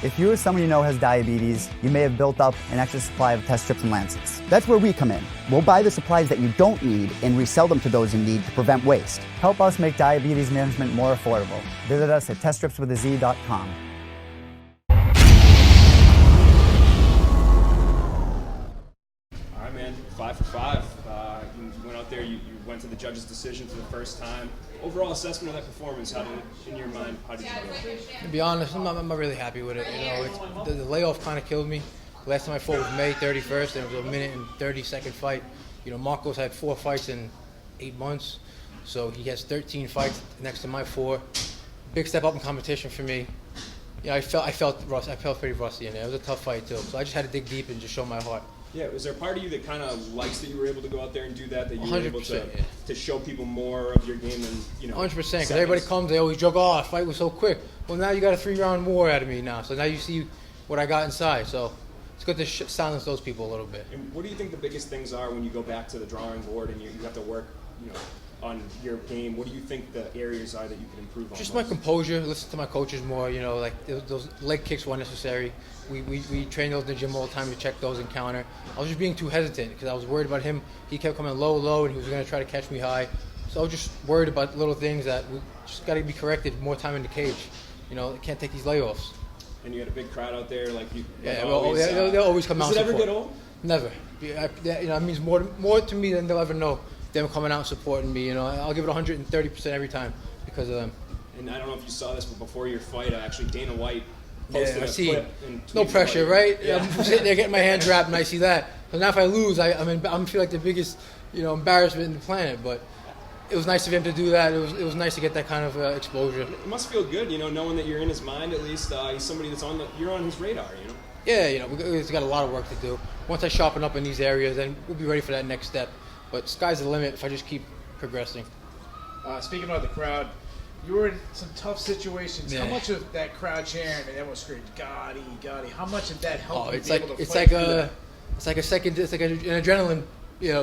If you or someone you know has diabetes, you may have built up an extra supply of test strips and lancets. That's where we come in. We'll buy the supplies that you don't need and resell them to those in need to prevent waste. Help us make diabetes management more affordable. Visit us at teststripswithaz.com. All right, man, 5 for 5. You went out there, you went to the judge's decision for the first time. Overall assessment of that performance, in your mind, how did you feel? To be honest, I'm not really happy with it. The layoff kind of killed me. Last time I fought was May 31st, and it was a minute and 30-second fight. Marcos had 4 fights in 8 months, so he has 13 fights next to my 4. Big step up in competition for me. I felt pretty rusty in there. It was a tough fight too, so I just had to dig deep and just show my heart. Yeah, was there a part of you that kind of likes that you were able to go out there and do that you were able to show people more of your game than 100%, because everybody comes, they always joke, oh, the fight was so quick. Well, now you got a 3-round war out of me now, so now you see what I got inside. So it's good to silence those people a little bit. And what do you think the biggest things are when you go back to the drawing board and you have to work, on your game? What do you think the areas are that you can improve on? Just my composure, listen to my coaches more, like those leg kicks were unnecessary. We train those in the gym all the time to check those and counter. I was just being too hesitant because I was worried about him. He kept coming low, and he was going to try to catch me high. So I was just worried about little things that we just got to be corrected more time in the cage. Can't take these layoffs. And you had a big crowd out there, they'll always come out. Does it ever get old? Never. It means more to me than they'll ever know. Them coming out and supporting me, I'll give it 130% every time because of them. And I don't know if you saw this, but before your fight, actually Dana White posted a clip. No pressure, right? Yeah. I'm sitting there getting my hands wrapped, and I see that. So now if I lose, I feel like the biggest, embarrassment in the planet. But it was nice of him to do that. It was nice to get that kind of exposure. It must feel good, knowing that you're in his mind at least. He's somebody that's you're on his radar, Yeah, we've got a lot of work to do. Once I sharpen up in these areas, then we'll be ready for that next step. But sky's the limit if I just keep progressing. Speaking about the crowd, you were in some tough situations. Yeah. How much of that crowd cheering and everyone screamed Gotti? How much did that help? It's like an adrenaline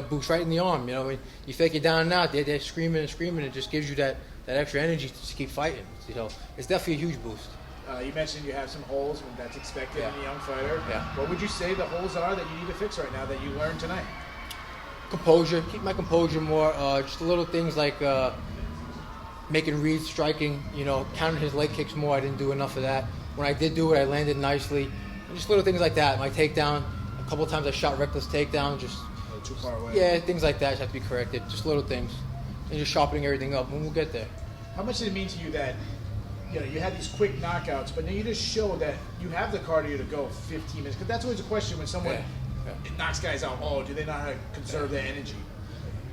boost right in the arm. You fake it down and out. They're screaming and screaming. It just gives you that extra energy to keep fighting. It's definitely a huge boost. You mentioned you have some holes, and that's expected in a young fighter. Yeah. What would you say the holes are that you need to fix right now that you learned tonight? Composure, keep my composure more. Just little things like making reads, striking. Counting his leg kicks more. I didn't do enough of that. When I did do it, I landed nicely. And just little things like that. My takedown, a couple of times I shot reckless takedown. Just too far away. Yeah, things like that just have to be corrected. Just little things, and just sharpening everything up, and we'll get there. How much did it mean to you that you had these quick knockouts, but then you just showed that you have the cardio to go 15 minutes? Because that's always a question when someone knocks guys out. Oh, do they know how to conserve their energy?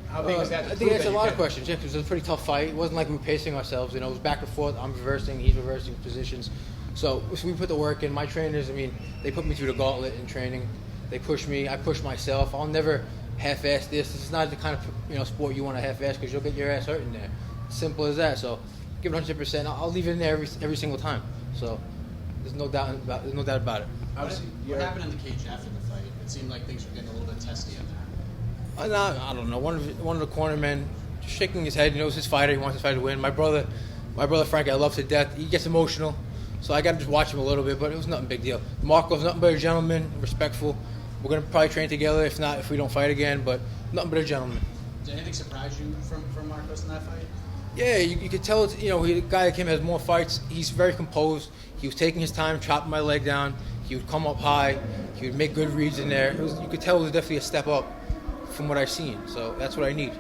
How big is that? I think that's a lot of questions. Yeah, because it was a pretty tough fight. It wasn't like we were pacing ourselves. It was back and forth. I'm reversing, he's reversing positions. So we put the work in. My trainers, they put me through the gauntlet in training. They push me. I push myself. I'll never half-ass this. This is not the kind of sport you want to half-ass because you'll get your ass hurt in there. Simple as that. So give it 100%. I'll leave it in there every single time. So there's no doubt about it. What happened in the cage after the fight? It seemed like things were getting a little bit testy out there. I don't know. One of the cornermen just shaking his head. He knows his fighter. He wants his fighter to win. My brother Frank, I love to death. He gets emotional, so I got to just watch him a little bit. But it was nothing big deal. Marco's nothing but a gentleman, respectful. We're gonna probably train together. If we don't fight again, but nothing but a gentleman. Did anything surprise you from Marcos in that fight? Yeah, you could tell. He's a guy that came has more fights. He's very composed. He was taking his time, chopping my leg down. He would come up high. He would make good reads in there. You could tell it was definitely a step up from what I've seen. So that's what I need.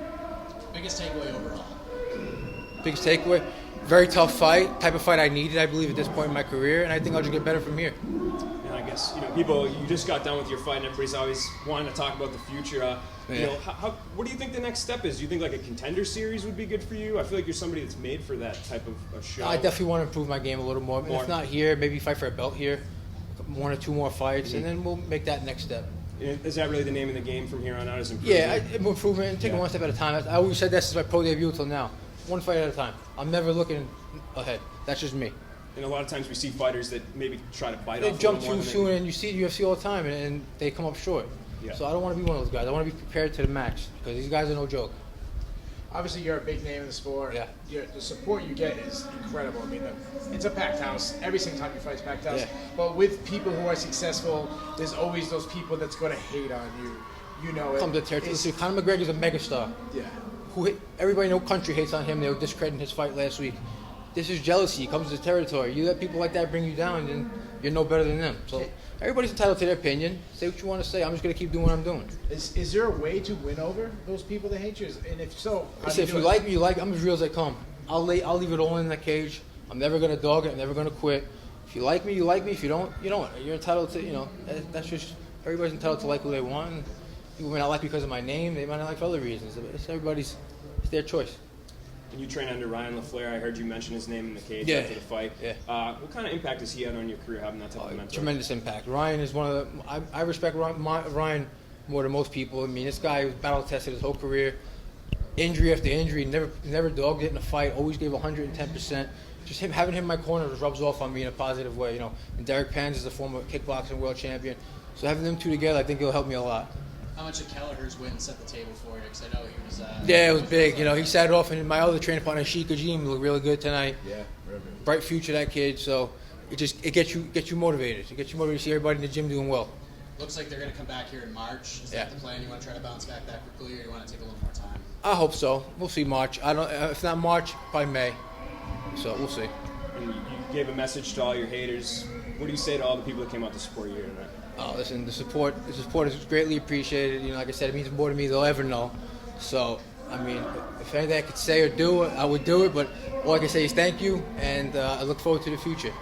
Biggest takeaway overall? Biggest takeaway? Very tough fight. Type of fight I needed, I believe, at this point in my career. And I think I'll just get better from here. And I guess, people, you just got done with your fight and everybody's always wanting to talk about the future. What do you think the next step is? Do you think like a contender series would be good for you? I feel like you're somebody that's made for that type of show. I definitely want to improve my game a little more. If not here, maybe fight for a belt here. 1 or 2 more fights, and then we'll make that next step. Is that really the name of the game from here on out? Is improving? Yeah, improving and taking 1 step at a time. I always said that since my pro debut until now. 1 fight at a time. I'm never looking ahead. That's just me. And a lot of times we see fighters that maybe try to bite off. They jump too soon, and you see UFC all the time, and they come up short. Yeah. So I don't want to be one of those guys. I want to be prepared to the max because these guys are no joke. obviously you're a big name in the sport. Yeah. The support you get is incredible. I mean, it's a packed house. Every single time you fight, it's packed house. Yeah. But with people who are successful, there's always those people that's going to hate on you. You know it. Come to territory. See, Conor McGregor's a megastar. Yeah. Everybody in the country hates on him. They were discrediting his fight last week. This is jealousy. It comes to the territory. You let people like that bring you down, and you're no better than them. So everybody's entitled to their opinion. Say what you want to say. I'm just going to keep doing what I'm doing. Is there a way to win over those people that hate you? And if so, how do Say, you if do you it? like me, you like me. I'm as real as I come. I'll leave it all in that cage. I'm never going to dog it. I'm never going to quit. If you like me, you like me. If you don't, you don't. You're entitled to, that's just, everybody's entitled to like who they want. And people may not like because of my name. They might not like for other reasons. It's their choice. And you train under Ryan LaFleur. I heard you mention his name in the cage Yeah. after the fight. Yeah. What kind of impact has he had on your career, having that type of mentor? Tremendous impact. Ryan is one of the. I respect Ryan more than most people. I mean, this guy was battle tested his whole career, injury after injury, never dogged it in a fight. Always gave 110%. Just having him in my corner just rubs off on me in a positive way. And Derek Pans is a former kickboxing world champion. So having them two together, I think it'll help me a lot. How much of Kelleher's win set the table for you? Because I know he was. Yeah, it was big. He sat it off, and my other training partner, Sheik Kajim, looked really good tonight. Yeah, very good. Bright future, that kid. So it gets you motivated. It gets you motivated to see everybody in the gym doing well. Looks like they're going to come back here in March. Is Yeah. that the plan? You want to try to bounce back that quickly, or you want to take a little more time? I hope so. We'll see March. I don't. If not March, probably May. So we'll see. And you gave a message to all your haters. What do you say to all the people that came out to support you here tonight? Oh, listen, the support is greatly appreciated. Like I said, it means more to me than they'll ever know. So, I mean, if anything I could say or do, I would do it. But all I can say is thank you, and I look forward to the future.